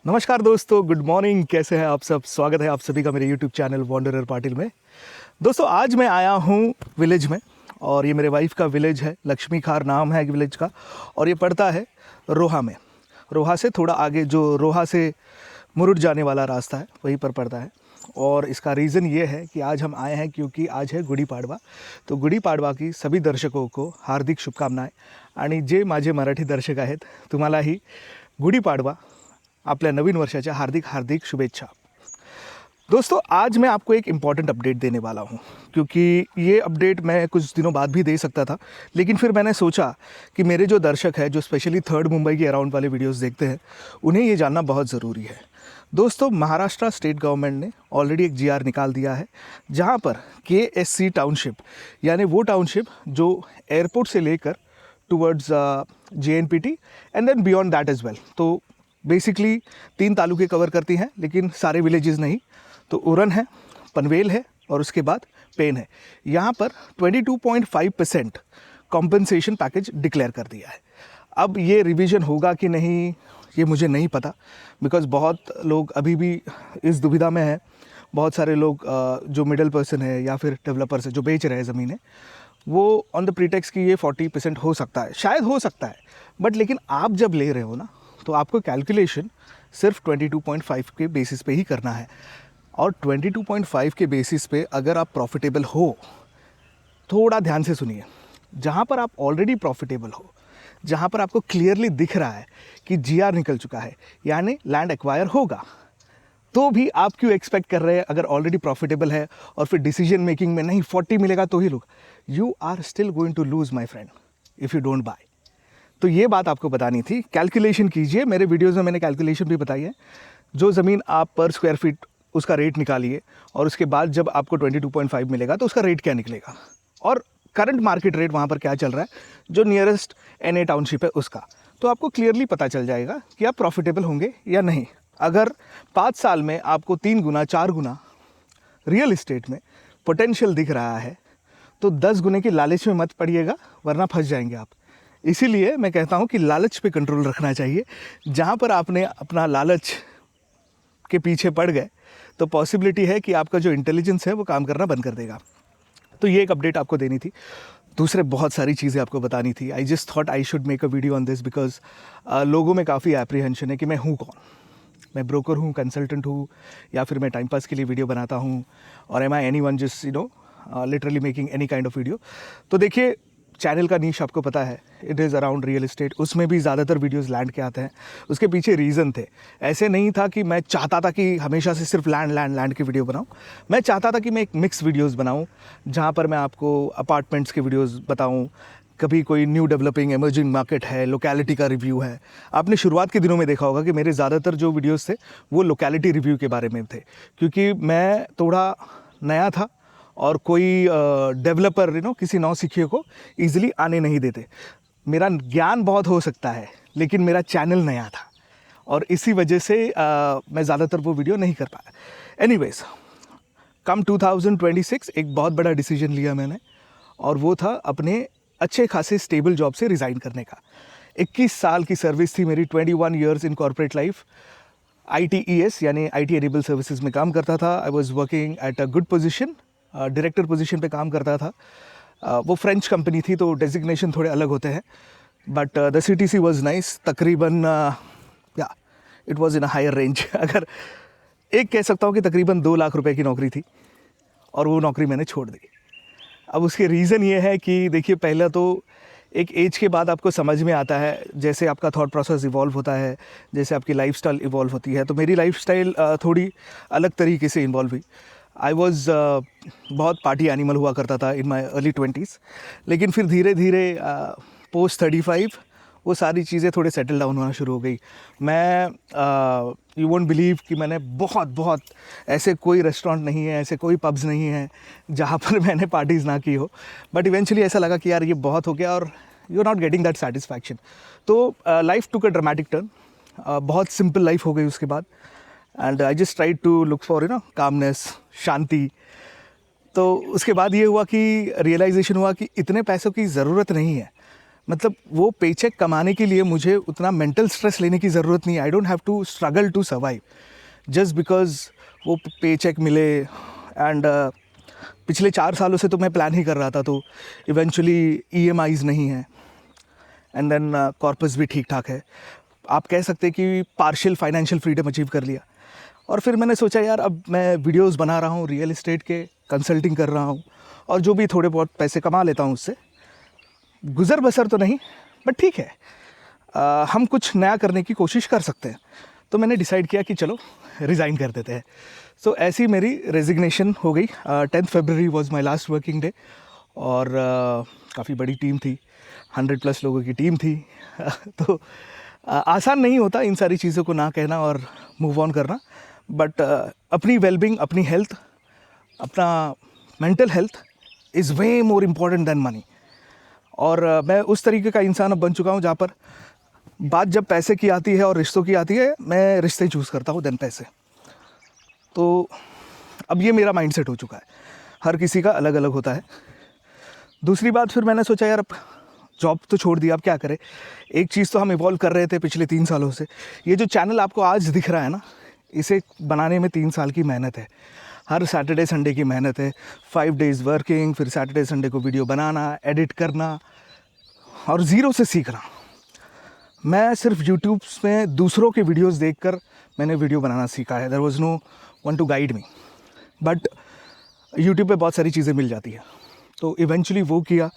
नमस्कार दोस्तों, good morning. कैसे हैं आप सब? स्वागत है आप सभी का मेरे यूट्यूब चैनल वॉन्डरर पाटिल में। दोस्तों, आज मैं आया हूँ विलेज में और ये मेरे वाइफ का विलेज है। लक्ष्मी खार नाम है विलेज का और ये पड़ता है रोहा में। रोहा से थोड़ा आगे, जो रोहा से मुरुड जाने वाला रास्ता है, वहीं पर पड़ता है। और इसका रीज़न ये है कि आज हम आए हैं क्योंकि आज है गुड़ी पाडवा। तो गुड़ी पाडवा की सभी दर्शकों को हार्दिक शुभकामनाएं। आणि जे माझे मराठी दर्शक आहेत, तुम्हालाही गुड़ी पाडवा आपल्या नवीन वर्षाच्या हार्दिक हार्दिक शुभेच्छा। दोस्तों, आज मैं आपको एक इम्पॉर्टेंट अपडेट देने वाला हूं, क्योंकि ये अपडेट मैं कुछ दिनों बाद भी दे सकता था, लेकिन फिर मैंने सोचा कि मेरे जो दर्शक हैं, जो स्पेशली थर्ड मुंबई के अराउंड वाले वीडियोस देखते हैं, उन्हें ये जानना बहुत ज़रूरी है। दोस्तों, महाराष्ट्र स्टेट गवर्नमेंट ने ऑलरेडी एक जीआर निकाल दिया है, जहां पर KSC टाउनशिप, यानी वो टाउनशिप जो एयरपोर्ट से लेकर towards JNPT and then beyond that as well, तो बेसिकली 3 तालुके कवर करती हैं, लेकिन सारे विलेजेस नहीं। तो उरन है, पनवेल है और उसके बाद पेन है। यहाँ पर 22.5% कॉम्पनसेशन पैकेज डिक्लेयर कर दिया है। अब ये रिवीजन होगा कि नहीं, ये मुझे नहीं पता, बिकॉज़ बहुत लोग अभी भी इस दुविधा में हैं। बहुत सारे लोग जो मिडिल पर्सन है या फिर डेवलपर्स है जो बेच रहे हैं ज़मीनें, वो ऑन द प्रीटेक्स कि ये 40% हो सकता है, शायद हो सकता है। बट लेकिन आप जब ले रहे हो ना, तो आपको कैलकुलेशन सिर्फ 22.5 के बेसिस पे ही करना है। और 22.5 के बेसिस पे अगर आप प्रॉफिटेबल हो, थोड़ा ध्यान से सुनिए, जहाँ पर आप ऑलरेडी प्रॉफिटेबल हो, जहाँ पर आपको क्लियरली दिख रहा है कि जीआर निकल चुका है, यानी लैंड एक्वायर होगा, तो भी आप क्यों एक्सपेक्ट कर रहे हैं? अगर ऑलरेडी प्रॉफिटेबल है और फिर डिसीजन मेकिंग में नहीं 40 मिलेगा तो ही लोग, you are still going to lose my friend if you don't buy. तो ये बात आपको बतानी थी। कैलकुलेशन कीजिए, मेरे वीडियोज़ में मैंने कैलकुलेशन भी बताई है। जो ज़मीन आप पर स्क्वायर फीट उसका रेट निकालिए और उसके बाद जब आपको 22.5 मिलेगा तो उसका रेट क्या निकलेगा, और करंट मार्केट रेट वहाँ पर क्या चल रहा है, जो नियरेस्ट NA टाउनशिप है उसका, तो आपको क्लियरली पता चल जाएगा कि आप प्रॉफिटेबल होंगे या नहीं। अगर 5 साल में आपको 3 गुना 4 गुना रियल इस्टेट में पोटेंशियल दिख रहा है, तो 10 गुने की लालच में मत पड़िएगा, वरना फंस जाएंगे आप। इसीलिए मैं कहता हूँ कि लालच पे कंट्रोल रखना चाहिए। जहाँ पर आपने अपना लालच के पीछे पड़ गए, तो पॉसिबिलिटी है कि आपका जो इंटेलिजेंस है वो काम करना बंद कर देगा। तो ये एक अपडेट आपको देनी थी। दूसरे बहुत सारी चीज़ें आपको बतानी थी। I just thought I should make a video on this, because लोगों में काफ़ी एप्रीहेंशन है कि मैं हूँ कौन। मैं ब्रोकर हूँ, कंसल्टेंट हूँ, या फिर मैं टाइम पास के लिए वीडियो बनाता हूँ, और am I anyone just literally making any kind of video. तो देखिए, चैनल का नीश आपको पता है, it is around real estate. उसमें भी ज़्यादातर वीडियोस लैंड के आते हैं। उसके पीछे रीज़न थे। ऐसे नहीं था कि मैं चाहता था कि हमेशा से सिर्फ लैंड की वीडियो बनाऊं। मैं चाहता था कि मैं एक मिक्स वीडियोस बनाऊं, जहां पर मैं आपको अपार्टमेंट्स के वीडियोस बताऊं, कभी कोई न्यू डेवलपिंग एमर्जिंग मार्केट है, लोकेलिटी का रिव्यू है। आपने शुरुआत के दिनों में देखा होगा कि मेरे ज़्यादातर जो वीडियोज़ थे वो लोकेलिटी रिव्यू के बारे में थे, क्योंकि मैं थोड़ा नया था और कोई डेवलपर किसी नौसिखिए को ईजिली आने नहीं देते। मेरा ज्ञान बहुत हो सकता है, लेकिन मेरा चैनल नया था, और इसी वजह से मैं ज़्यादातर वो वीडियो नहीं कर पाया। एनीवेज, कम 2026 एक बहुत बड़ा डिसीजन लिया मैंने, और वो था अपने अच्छे खासे स्टेबल जॉब से रिज़ाइन करने का। 21 साल की सर्विस थी मेरी, 21 years in corporate life. ITES यानी IT एनेबल सर्विसेज में काम करता था। I was working at a good position, director position पे काम करता था। वो फ्रेंच कंपनी थी, तो डेजिग्नेशन थोड़े अलग होते हैं, but the CTC was nice. तकरीबन या it was in a higher range. अगर एक कह सकता हूँ कि तकरीबन 2 लाख रुपए की नौकरी थी, और वो नौकरी मैंने छोड़ दी। अब उसके रीज़न ये है कि देखिए, पहला तो एक एज के बाद आपको समझ में आता है, जैसे आपका थॉट प्रोसेस इवॉल्व होता है, जैसे आपकी लाइफस्टाइल इवॉल्व होती है। तो मेरी लाइफस्टाइल थोड़ी अलग तरीके से इन्वॉल्व हुई। आई वॉज बहुत पार्टी एनिमल हुआ करता था इन माई अर्ली 20s, लेकिन फिर धीरे धीरे पोस्ट 35 वो सारी चीज़ें थोड़े सेटल डाउन होना शुरू हो गई। मैं यू वोंट बिलीव कि मैंने बहुत ऐसे कोई रेस्टोरेंट नहीं है, ऐसे कोई पब्स नहीं है जहाँ पर मैंने पार्टीज़ ना की हो। बट इवेंचुअली ऐसा लगा कि यार ये बहुत हो गया, और you are not getting that satisfaction. तो life took a dramatic turn. बहुत सिंपल लाइफ हो गई उसके बाद, and I just try to look for calmness, शांति। तो उसके बाद ये हुआ कि रियलाइजेशन हुआ कि इतने पैसों की ज़रूरत नहीं है। मतलब वो पेचेक कमाने के लिए मुझे उतना मेंटल स्ट्रेस लेने की ज़रूरत नहीं है। I don't have to struggle to survive just because वो पेचेक मिले। एंड पिछले 4 सालों से तो मैं प्लान ही कर रहा था, तो इवेंचुअली EMIs नहीं है, एंड देन कॉर्पस भी ठीक ठाक है। आप कह सकते हैं कि पार्शियल फाइनेंशियल फ्रीडम अचीव कर लिया। और फिर मैंने सोचा यार अब मैं वीडियोस बना रहा हूँ, रियल एस्टेट के कंसल्टिंग कर रहा हूँ, और जो भी थोड़े बहुत पैसे कमा लेता हूँ उससे, गुज़र बसर तो नहीं बट ठीक है, हम कुछ नया करने की कोशिश कर सकते हैं। तो मैंने डिसाइड किया कि चलो रिज़ाइन कर देते हैं। सो ऐसी मेरी रेजिग्नेशन हो गई। 10 February was my last working day, और काफ़ी बड़ी टीम थी, 100+ लोगों की टीम थी। तो आसान नहीं होता इन सारी चीज़ों को ना कहना और मूव ऑन करना, बट अपनी वेलबींग, अपनी हेल्थ, अपना mental health is way more important than money. और मैं उस तरीके का इंसान अब बन चुका हूँ जहाँ पर बात जब पैसे की आती है और रिश्तों की आती है, मैं रिश्ते चूज़ करता हूँ देन पैसे। तो अब ये मेरा माइंडसेट हो चुका है। हर किसी का अलग अलग होता है। दूसरी बात, फिर मैंने सोचा यार अब जॉब तो छोड़ दिया, अब क्या करें। एक चीज़ तो हम इवॉल्व कर रहे थे पिछले 3 सालों से। ये जो चैनल आपको आज दिख रहा है ना, इसे बनाने में 3 साल की मेहनत है। हर सैटरडे संडे की मेहनत है, 5 डेज़ वर्किंग, फिर सैटरडे संडे को वीडियो बनाना, एडिट करना और ज़ीरो से सीखना। मैं सिर्फ यूट्यूब में दूसरों के वीडियोस देखकर मैंने वीडियो बनाना सीखा है। There was no one to guide me, but YouTube पे बहुत सारी चीज़ें मिल जाती है, तो इवेंचुअली वो किया।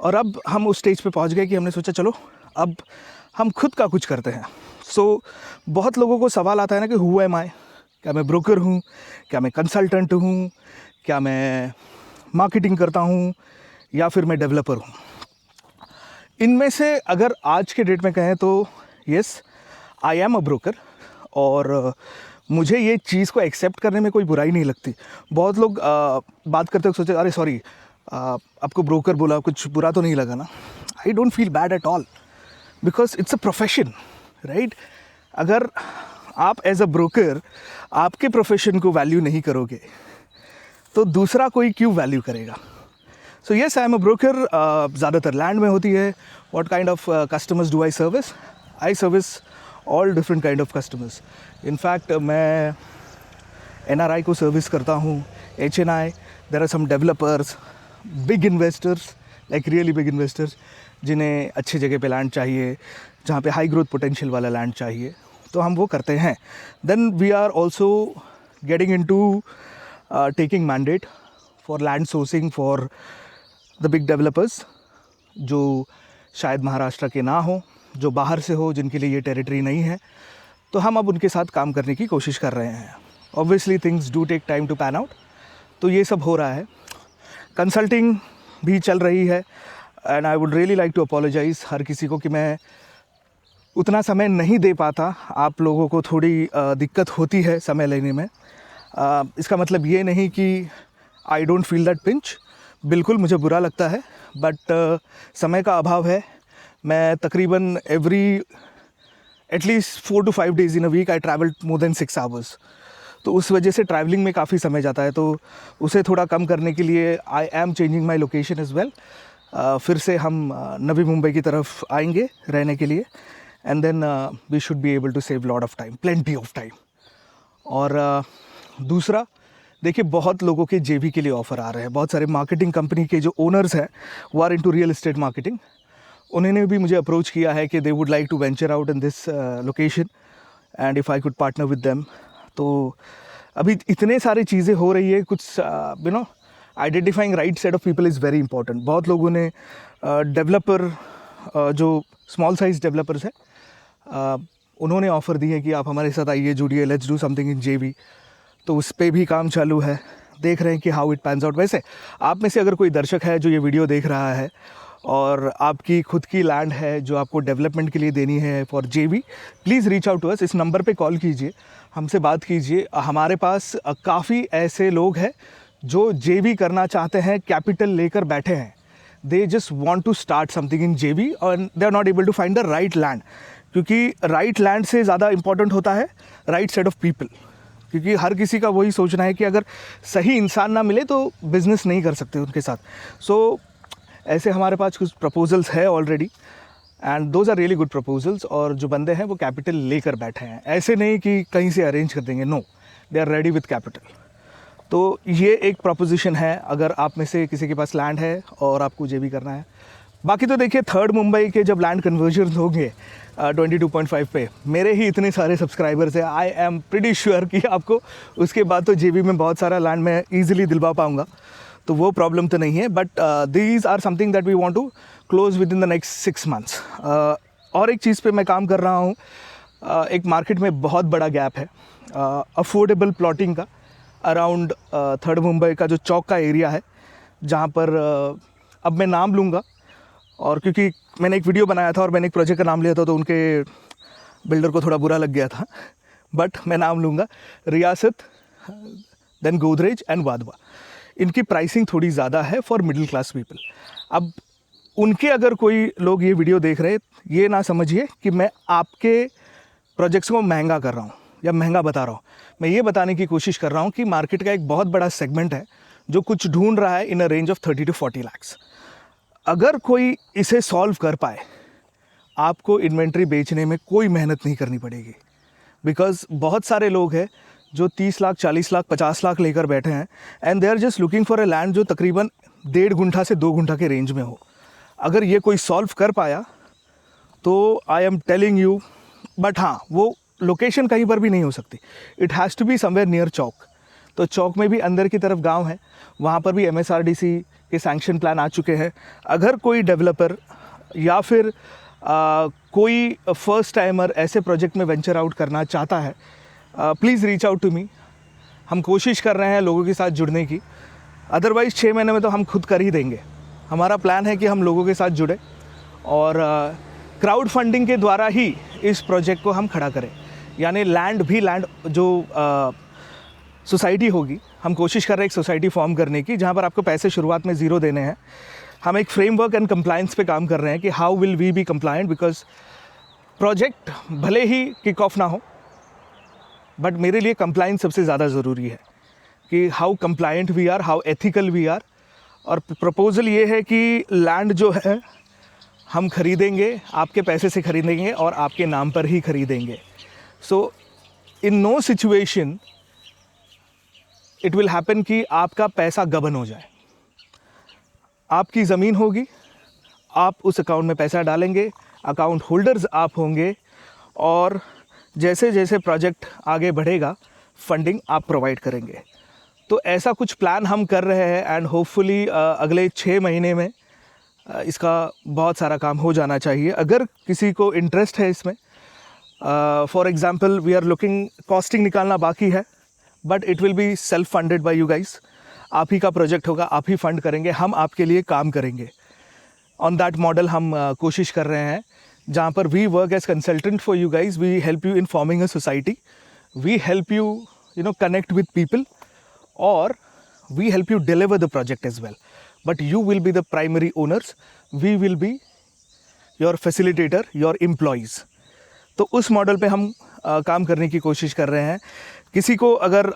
और अब हम उस स्टेज पे पहुंच गए कि हमने सोचा चलो अब हम खुद का कुछ करते हैं। सो बहुत लोगों को सवाल आता है ना कि हु एम आई, क्या मैं ब्रोकर हूँ, क्या मैं कंसल्टेंट हूँ, क्या मैं मार्केटिंग करता हूँ, या फिर मैं डेवलपर हूँ। इनमें से अगर आज के डेट में कहें तो yes, I am a broker, और मुझे ये चीज़ को एक्सेप्ट करने में कोई बुराई नहीं लगती। बहुत लोग बात करते हुए सोचे अरे सॉरी, आपको ब्रोकर बोला, कुछ बुरा तो नहीं लगा ना। I don't feel bad at all, because it's a profession, right. अगर आप एज अ ब्रोकर आपके प्रोफेशन को वैल्यू नहीं करोगे तो दूसरा कोई क्यों वैल्यू करेगा। So yes, I am a broker. ज़्यादातर लैंड में होती है। What kind of customers do I service? I service all different kind of customers. In fact मैं NRI को सर्विस करता हूँ, HNI, there are some developers, big investors, like really big investors, जिन्हें अच्छी जगह पे लैंड चाहिए, जहाँ पे हाई ग्रोथ पोटेंशियल वाला लैंड चाहिए, तो हम वो करते हैं। Then we are also getting into taking mandate for land sourcing for the big developers, जो शायद महाराष्ट्र के ना हो, जो बाहर से हो, जिनके लिए ये टेरिटरी नहीं है। तो हम अब उनके साथ काम करने की कोशिश कर रहे हैं। Obviously things do take time to pan out, तो ये सब हो रहा है। कंसल्टिंग भी चल रही है, and I would really like to apologise हर किसी को कि मैं उतना समय नहीं दे पाता। आप लोगों को थोड़ी दिक्कत होती है समय लेने में। इसका मतलब ये नहीं कि आई डोंट फील दैट पिंच, बिल्कुल मुझे बुरा लगता है, बट समय का अभाव है। मैं तकरीबन at least 4 to 5 days in a week I travel more than 6 hours, तो उस वजह से ट्रैवलिंग में काफ़ी समय जाता है। तो उसे थोड़ा कम करने के लिए I am changing my location as well. फिर से हम नवी मुंबई की तरफ आएंगे रहने के लिए, and then we should be able to save lot of time, plenty of time. और दूसरा, देखिए बहुत लोगों के JV के लिए ऑफ़र आ रहे हैं। बहुत सारे मार्केटिंग कंपनी के जो ओनर्स हैं वो are into real estate marketing, उन्होंने भी मुझे अप्रोच किया है कि they would like to venture out in this location, and if I could partner with them. तो अभी इतने सारी चीज़ें हो रही है, कुछ you know identifying right set of people is very important. बहुत लोगों ने डेवलपर जो स्मॉल साइज डेवलपर्स हैं, उन्होंने ऑफ़र दी है कि आप हमारे साथ आइए, जुड़िए, let's do something in JV। तो उस पर भी काम चालू है, देख रहे हैं कि हाउ इट पैन्स आउट। वैसे आप में से अगर कोई दर्शक है जो ये वीडियो देख रहा है और आपकी खुद की लैंड है जो आपको डेवलपमेंट के लिए देनी है for JV, please reach out to us. इस नंबर पे कॉल कीजिए, हमसे बात कीजिए। हमारे पास काफ़ी ऐसे लोग हैं जो JV करना चाहते हैं, कैपिटल लेकर बैठे हैं, they just want to start something in JV और they are not able to find the right land, क्योंकि राइट लैंड से ज़्यादा इंपॉर्टेंट होता है राइट सेट ऑफ पीपल। क्योंकि हर किसी का वही सोचना है कि अगर सही इंसान ना मिले तो बिज़नेस नहीं कर सकते उनके साथ। सो ऐसे हमारे पास कुछ प्रपोजल्स है already, and those are really good proposals. और जो बंदे हैं वो कैपिटल लेकर बैठे हैं, ऐसे नहीं कि कहीं से अरेंज कर देंगे, no, they are ready with capital. तो ये एक प्रपोजिशन है अगर आप में से किसी के पास लैंड है और आपको जे भी करना है। बाकी तो देखिए, थर्ड मुंबई के जब लैंड कन्वर्जन होंगे 22.5 पे, मेरे ही इतने सारे सब्सक्राइबर्स हैं, आई एम प्रीटी श्योर कि आपको उसके बाद तो जेबी में बहुत सारा लैंड मैं ईजिली दिलवा पाऊँगा, तो वो प्रॉब्लम तो नहीं है। But these are something that we want to close with in the next 6 months. और एक चीज़ पे मैं काम कर रहा हूँ, एक मार्केट में बहुत बड़ा गैप है अफोर्डेबल प्लॉटिंग का अराउंड थर्ड मुंबई का जो चौक का एरिया है, जहाँ पर अब मैं नाम लूँगा, और क्योंकि मैंने एक वीडियो बनाया था और मैंने एक प्रोजेक्ट का नाम लिया था तो उनके बिल्डर को थोड़ा बुरा लग गया था, बट मैं नाम लूँगा रियासत, देन गोदरेज एंड वाधवा। इनकी प्राइसिंग थोड़ी ज़्यादा है फॉर मिडिल क्लास पीपल। अब उनके अगर कोई लोग ये वीडियो देख रहे हैं, ये ना समझिए कि मैं आपके प्रोजेक्ट्स को महंगा कर रहा हूँ या महंगा बता रहा हूँ। मैं ये बताने की कोशिश कर रहा हूँ कि मार्केट का एक बहुत बड़ा सेगमेंट है जो कुछ ढूंढ रहा है in a range of 30 to 40 lakhs. अगर कोई इसे सॉल्व कर पाए, आपको इन्वेंट्री बेचने में कोई मेहनत नहीं करनी पड़ेगी, बिकॉज बहुत सारे लोग हैं जो 30 लाख, 40 लाख, 50 लाख लेकर बैठे हैं, and they are just looking for a land जो तकरीबन 1.5 गुंठा से 2 गुंठा के रेंज में हो। अगर ये कोई सॉल्व कर पाया तो I am telling you, but हाँ, वो लोकेशन कहीं पर भी नहीं हो सकती, it has to be somewhere near चौक। तो चौक में भी अंदर की तरफ गांव है, वहाँ पर भी MSRDC के सैंक्शन प्लान आ चुके हैं। अगर कोई डेवलपर या फिर कोई फर्स्ट टाइमर ऐसे प्रोजेक्ट में वेंचर आउट करना चाहता है, please reach out to me. हम कोशिश कर रहे हैं लोगों के साथ जुड़ने की, अदरवाइज़ 6 महीने में तो हम खुद कर ही देंगे। हमारा प्लान है कि हम लोगों के साथ जुड़े और क्राउड फंडिंग के द्वारा ही इस प्रोजेक्ट को हम खड़ा करें, यानी लैंड जो सोसाइटी होगी, हम कोशिश कर रहे हैं एक सोसाइटी फॉर्म करने की, जहाँ पर आपको पैसे शुरुआत में ज़ीरो देने हैं। हम एक फ्रेमवर्क एंड कंप्लायंस पे काम कर रहे हैं कि how will we be compliant, because project भले ही किक ऑफ ना हो, बट मेरे लिए कंप्लायंस सबसे ज़्यादा ज़रूरी है कि how compliant we are, how ethical we are. और प्रपोज़ल ये है कि लैंड जो है हम खरीदेंगे, आपके पैसे से खरीदेंगे और आपके नाम पर ही खरीदेंगे। So in no situation it will happen कि आपका पैसा गबन हो जाए। आपकी ज़मीन होगी, आप उस अकाउंट में पैसा डालेंगे, अकाउंट होल्डर्स आप होंगे, और जैसे जैसे प्रोजेक्ट आगे बढ़ेगा फंडिंग आप प्रोवाइड करेंगे। तो ऐसा कुछ प्लान हम कर रहे हैं, एंड होपफुली अगले 6 महीने में इसका बहुत सारा काम हो जाना चाहिए। अगर किसी को इंटरेस्ट है इसमें, for example we are looking, costing निकालना बाकी है, but it will be self funded by you guys. आप ही का प्रोजेक्ट होगा, आप ही फंड करेंगे, हम आपके लिए काम करेंगे। ऑन दैट मॉडल हम कोशिश कर रहे हैं, जहाँ पर we work as consultant for you guys, we help you in forming a society, we help you connect with people, और we help you deliver the project as well, but you will be the primary owners, we will be your facilitator, your employees। तो उस model पे हम काम करने की कोशिश कर रहे हैं। किसी को अगर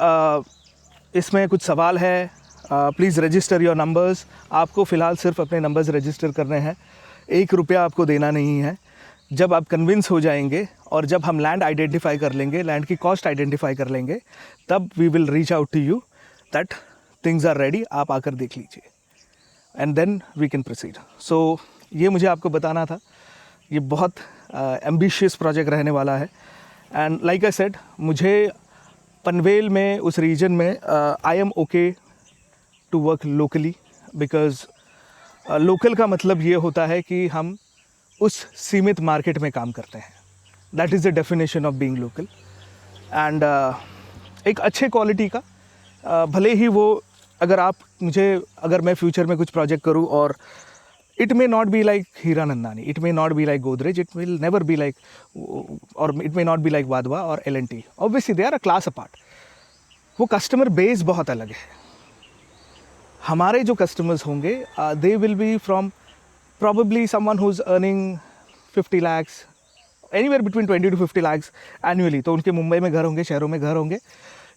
इसमें कुछ सवाल है, प्लीज़ रजिस्टर योर नंबर्स। आपको फ़िलहाल सिर्फ अपने नंबर्स रजिस्टर करने हैं, 1 रुपया आपको देना नहीं है। जब आप कन्विंस हो जाएंगे और जब हम लैंड आइडेंटिफाई कर लेंगे, लैंड की कॉस्ट आइडेंटिफाई कर लेंगे, तब we will reach out to you that things are ready, आप आकर देख लीजिए, and then we can proceed. So ये मुझे आपको बताना था। ये बहुत एम्बिशियस प्रोजेक्ट रहने वाला है, एंड लाइक आई सेड, मुझे पनवेल में, उस रीजन में I am okay to work locally, because local का मतलब ये होता है कि हम उस सीमित मार्केट में काम करते हैं। That is the definition of being local. And एक अच्छे क्वालिटी का, भले ही वो, अगर मैं फ्यूचर में कुछ प्रोजेक्ट करूं, और it may not be like Hiranandani, it may not be like Godrej, it will never be like, और it may not be like Wadhwa और L&T, obviously they are a class apart. वो कस्टमर बेस बहुत अलग है। हमारे जो कस्टमर्स होंगे, they will be from probably someone who's earning 50 lakhs, anywhere between 20 to 50 lakhs annually। तो उनके मुंबई में घर होंगे, शहरों में घर होंगे,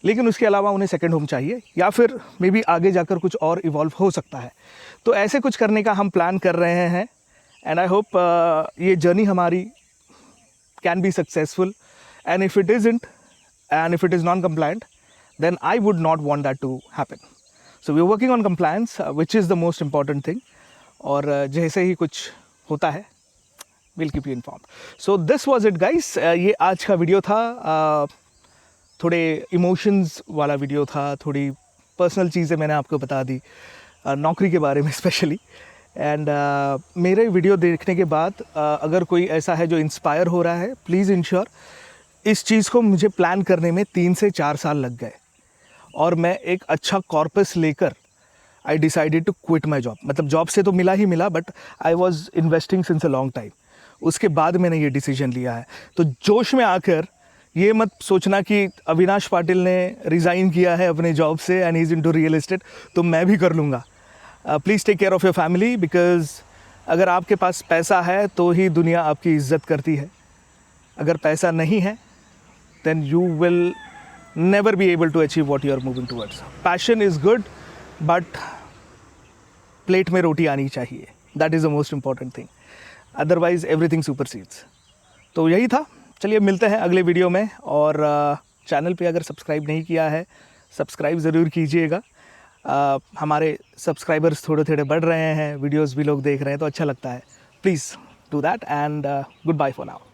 लेकिन उसके अलावा उन्हें सेकंड होम चाहिए, या फिर मे बी आगे जाकर कुछ और इवॉल्व हो सकता है। तो ऐसे कुछ करने का हम प्लान कर रहे हैं, एंड आई होप ये जर्नी हमारी can be successful, and if it isn't, and if it is non-compliant, then I would not want that to happen. So we are working on compliance, which is the most important thing. और जैसे ही कुछ होता है we'll keep you informed. So this was it guys. ये आज का video था, थोड़े इमोशंस वाला वीडियो था, थोड़ी पर्सनल चीज़ें मैंने आपको बता दी नौकरी के बारे में स्पेशली। एंड मेरे वीडियो देखने के बाद अगर कोई ऐसा है जो इंस्पायर हो रहा है, प्लीज़ इंश्योर, इस चीज़ को मुझे प्लान करने में 3 से 4 साल लग गए, और मैं एक अच्छा कॉर्पस लेकर I decided to quit my job. मतलब जॉब से तो मिला ही मिला, but I was investing since a long time. उसके बाद मैंने ये डिसीजन लिया है। तो जोश में आकर ये मत सोचना कि अविनाश पाटिल ने रिज़ाइन किया है अपने जॉब से and is into real estate तो मैं भी कर लूँगा। Please take care of your family, because अगर आपके पास पैसा है तो ही दुनिया आपकी इज़्ज़त करती है। अगर पैसा नहीं है then you will never be able to achieve what you are moving towards. Passion is good, but plate में रोटी आनी चाहिए, that is the most important thing. Otherwise everything supersedes. तो यही था। चलिए मिलते हैं अगले वीडियो में, और चैनल पे अगर सब्सक्राइब नहीं किया है सब्सक्राइब ज़रूर कीजिएगा। हमारे सब्सक्राइबर्स थोड़े थोड़े बढ़ रहे हैं, वीडियोस भी लोग देख रहे हैं, तो अच्छा लगता है। Please do that, and goodbye for now.